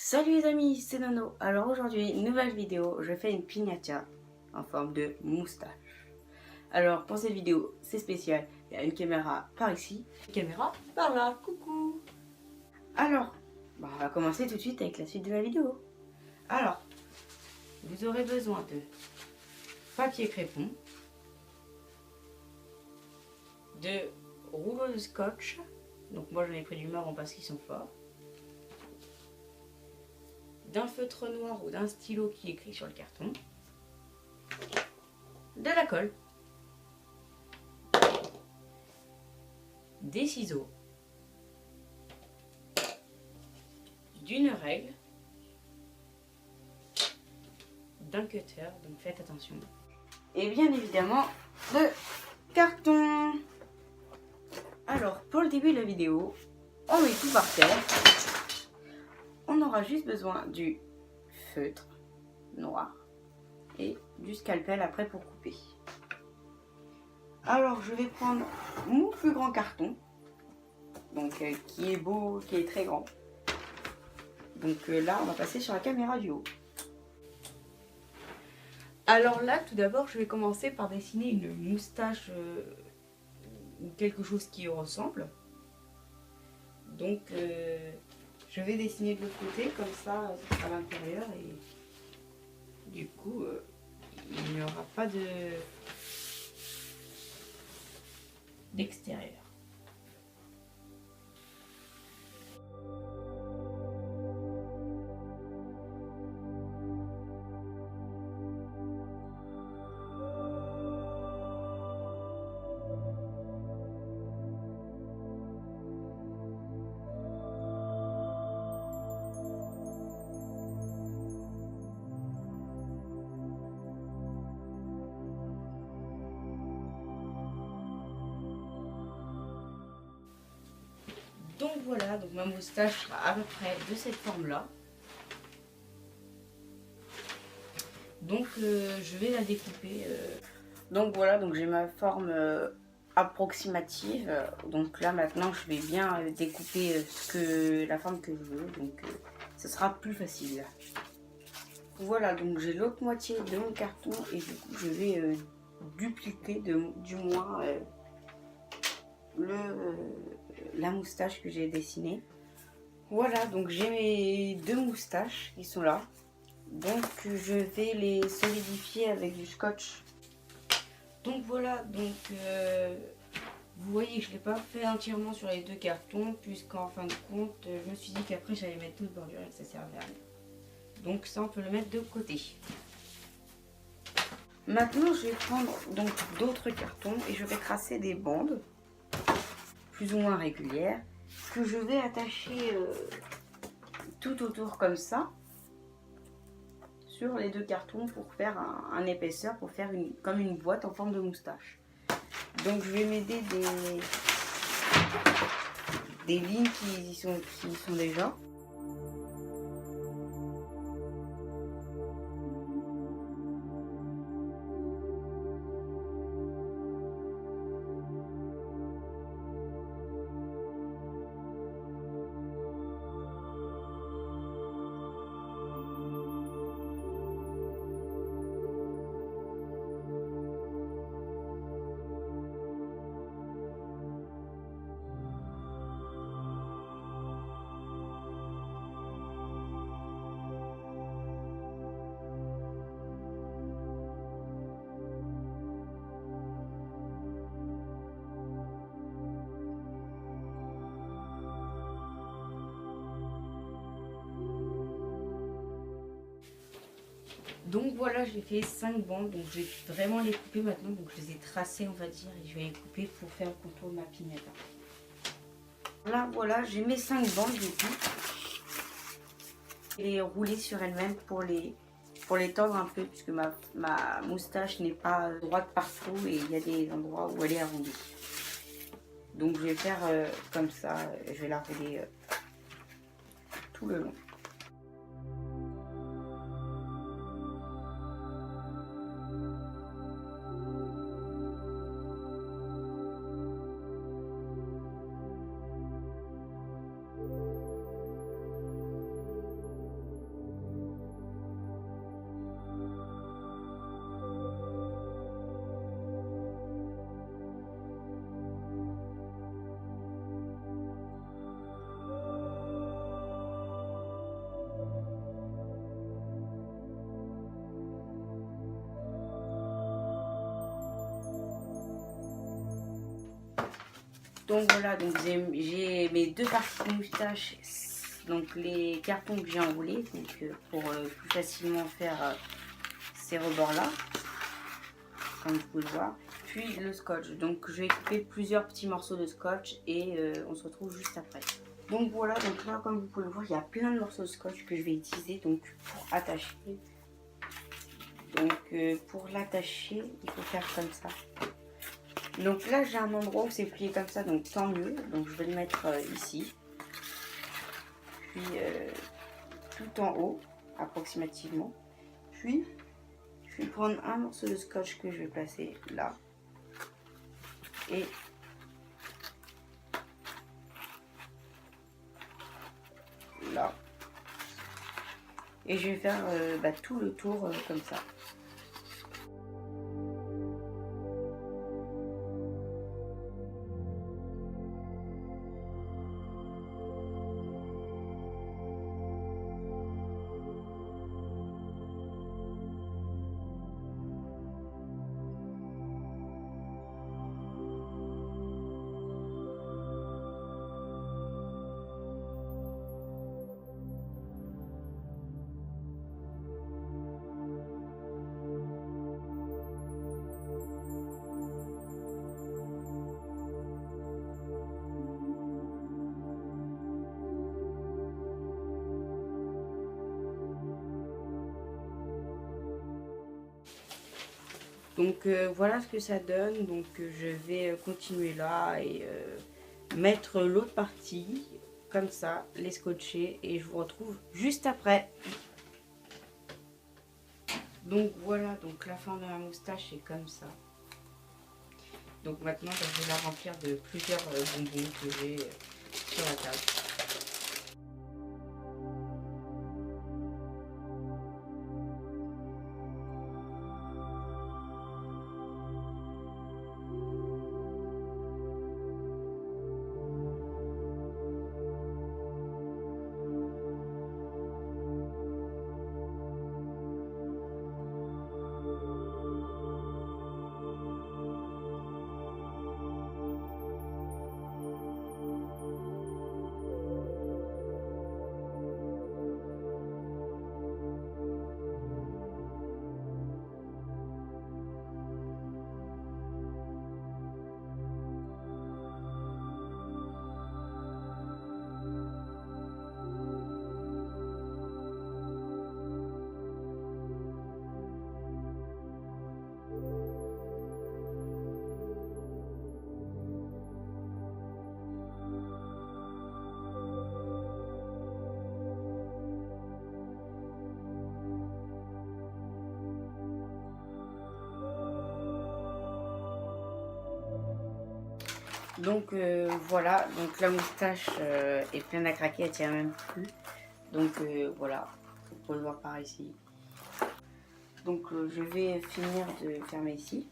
Salut les amis, c'est Nono. Alors aujourd'hui, nouvelle vidéo, je fais une piñata en forme de moustache. Alors pour cette vidéo, c'est spécial, il y a une caméra par ici, une caméra par là, coucou. Alors, on va commencer tout de suite avec la suite de la vidéo. Alors, vous aurez besoin de papier crépon, de rouleau de scotch, donc moi j'en ai pris du marron parce qu'ils sont forts, d'un feutre noir ou d'un stylo qui écrit sur le carton, de la colle, des ciseaux, d'une règle, d'un cutter, donc faites attention, et bien évidemment de carton. Alors pour le début de la vidéo, on met tout par terre. On aura juste besoin du feutre noir et du scalpel après pour couper. Alors je vais prendre mon plus grand carton, donc qui est beau, qui est très grand. Donc là on va passer sur la caméra du haut. Alors là tout d'abord je vais commencer par dessiner une moustache ou quelque chose qui ressemble. Donc je vais dessiner de l'autre côté, comme ça à l'intérieur, et du coup il n'y aura pas d'extérieur. Donc voilà, donc ma moustache sera à peu près de cette forme-là. Donc je vais la découper. Donc voilà, donc j'ai ma forme approximative. Donc là maintenant je vais bien découper la forme que je veux. Donc ce sera plus facile. Voilà, donc j'ai l'autre moitié de mon carton et du coup je vais dupliquer du moins la moustache que j'ai dessinée. Voilà, donc j'ai mes deux moustaches qui sont là. Donc je vais les solidifier avec du scotch. Donc voilà, donc vous voyez que je ne l'ai pas fait entièrement sur les deux cartons, puisqu'en fin de compte, je me suis dit qu'après j'allais mettre toute bordure et que ça servait à rien. Donc ça on peut le mettre de côté. Maintenant je vais prendre donc d'autres cartons et je vais tracer des bandes plus ou moins régulières que je vais attacher tout autour comme ça sur les deux cartons pour faire un épaisseur, pour faire comme une boîte en forme de moustache. Donc je vais m'aider des lignes qui y sont déjà. Donc voilà, j'ai fait 5 bandes, donc je vais vraiment les couper maintenant, donc je les ai tracées on va dire, et je vais les couper pour faire le contour de ma piñata. Là voilà, j'ai mes 5 bandes du coup. Et les rouler sur elles-mêmes pour les tordre un peu, puisque ma moustache n'est pas droite partout et il y a des endroits où elle est arrondie. Donc je vais faire comme ça, je vais la rouler tout le long. Donc voilà, donc j'ai mes deux parties de moustache, donc les cartons que j'ai enroulés, donc pour plus facilement faire ces rebords là, comme vous pouvez le voir. Puis le scotch, donc je vais couper plusieurs petits morceaux de scotch et on se retrouve juste après. Donc voilà, donc là comme vous pouvez le voir, il y a plein de morceaux de scotch que je vais utiliser donc pour attacher. Donc pour l'attacher, il faut faire comme ça. Donc là j'ai un endroit où c'est plié comme ça, donc tant mieux. Donc je vais le mettre ici. Puis tout en haut, approximativement. Puis je vais prendre un morceau de scotch que je vais placer là. Et là. Et je vais faire tout le tour comme ça. Donc voilà ce que ça donne. Donc je vais continuer là et mettre l'autre partie comme ça, les scotcher et je vous retrouve juste après. Donc voilà, donc la forme de ma moustache est comme ça. Donc maintenant je vais la remplir de plusieurs bonbons que j'ai sur la table. Donc voilà, donc la moustache est pleine à craquer, elle tient même plus. Donc voilà, vous pouvez le voir par ici. Donc je vais finir de fermer ici.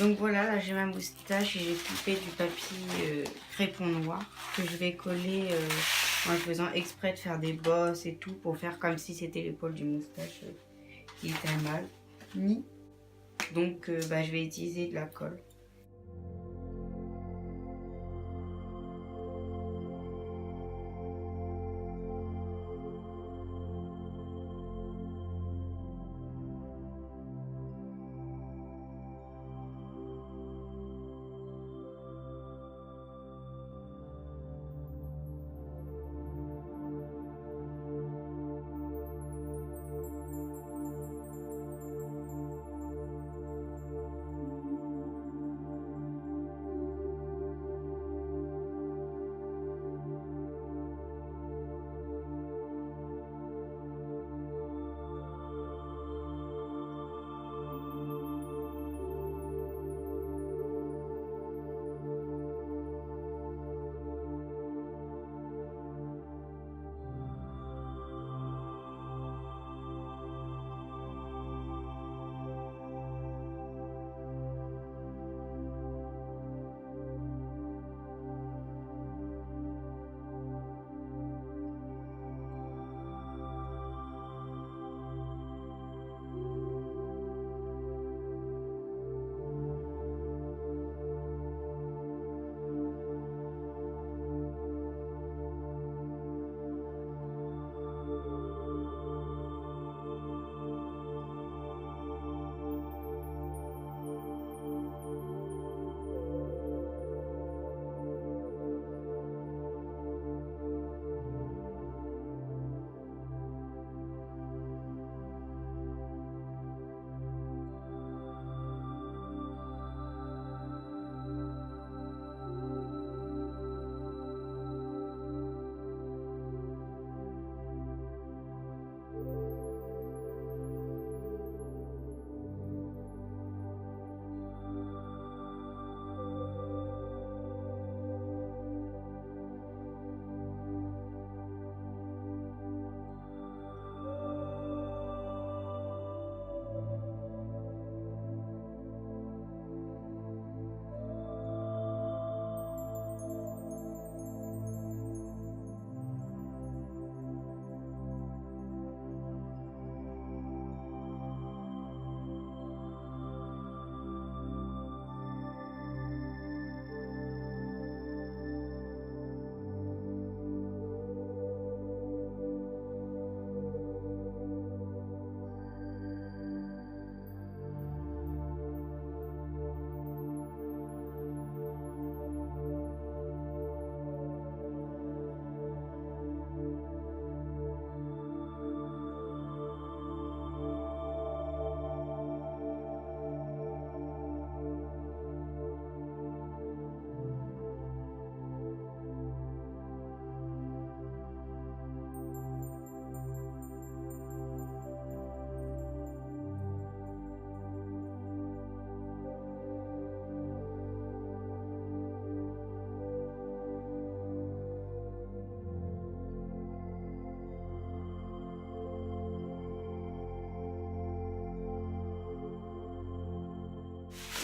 Donc voilà, là j'ai ma moustache et j'ai coupé du papier crépon noir que je vais coller en faisant exprès de faire des bosses et tout pour faire comme si c'était l'épaule du moustache qui était mal mis. Donc je vais utiliser de la colle.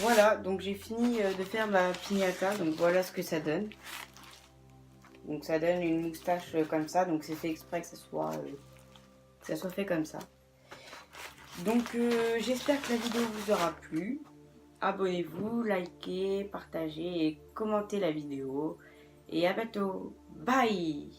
Voilà, donc j'ai fini de faire ma piñata, donc voilà ce que ça donne. Donc ça donne une moustache comme ça, donc c'est fait exprès que ça soit fait comme ça. Donc j'espère que la vidéo vous aura plu. Abonnez-vous, likez, partagez et commentez la vidéo. Et à bientôt. Bye!